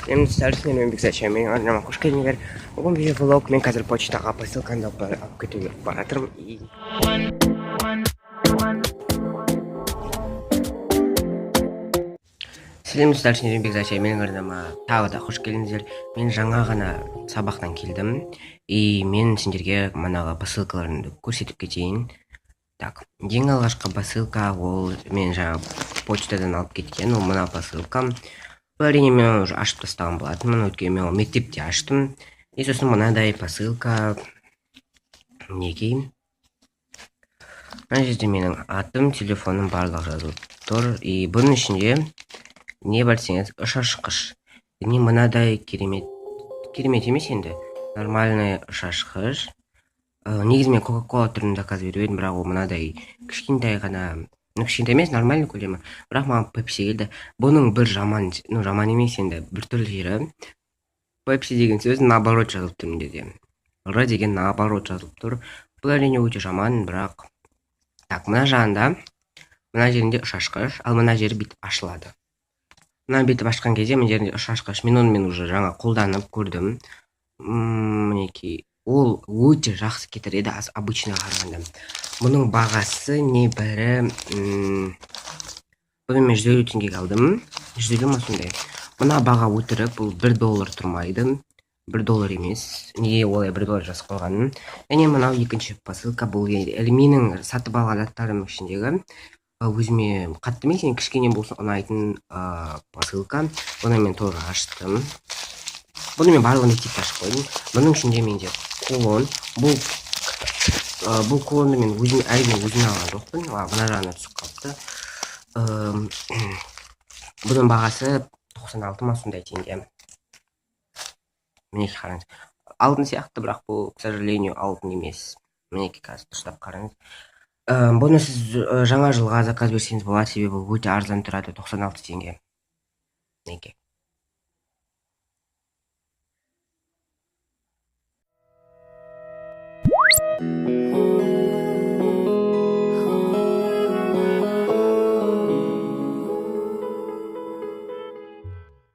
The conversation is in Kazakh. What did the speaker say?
Мен сәрсенен мен бекзача мен арнама қош келдіңдер. Бүгін видео влог, мен қазір почтаға посылканы алып кетуге бара жатырмын. Сәлем сәрсенен бекзача менің арнама тағы да қош келдіңіздер. Мен жаңа ғана сабақтан келдім. Мен сендерге манағы посылкаларымды көрсетіп кетейін. Так, ең алғашқы посылка ол мен жаңа почтадан алып кеткен, ол мына посылка. Бұл әрине мен уже ашып тастаған болатынмын, өйткені мен ол мектепте аштым. И сосын мынадай посылка мінекей. Мына жерде менің атым, телефоным барлығы жазылып тұр. И бұның ішінде не бар десеңіз, ұшашқыш. Не мынадай керемет емес енді, нормальный ұшашқыш. Негізі мен кока-кола түрін заказ беріп едім, бірақ ол мынадай кішкентай ғана, кішкентай емес, нормальный көлемі. Бірақ маған пепси келді. Бұның бір жаман емес енді, бір түрлі жері. Пепси деген сөз наоборот жазылып тұр мында. Р деген наоборот жазылып тұр. Бұл әрине өте жаман, бірақ так, мына жағында, мына жерінде ұшашқыш, ал мына жері бүйтіп ашылады. Мына бүйтіп ашқан кезде мына жерінде ұшашқыш. Мен оны уже жаңа қолданып көрдім. Мінекей. Ол өте жақсы кетіреді обычныйға қарағанда. Бұның бағасы небәрі, бұны мен 150 теңгеге алдым. 150 ма сондай. Мына баға өтірік, бұл $1 тұрмайды. $1 емес. Неге олай $1 жазып қойғаным. Және мынау екінші посылка, бұл менің сатып алған заттарым ішіндегі өзіме қатты емес, кішкене болсын ұнайтын посылка. Бұны мен тоже аштым. Бұны мен барлығын мектепте ашып қойдым. Бұның ішінде менде кулон. Бұл кулонды мен әрине өзіме алған жоқпын. Мына жағына түсіп қалыпты. Бұның бағасы 96 ма сондай теңге. Мінекей қараңыз. Алтын сияқты, бірақ бұл, к сожалению, алтын емес. Мінекей қазір дұрыстап қараңыз. Бұны сіз жаңа жылға заказ берсеңіз болады, себебі бұл өте арзан тұрады, 96 теңге. Мінекей.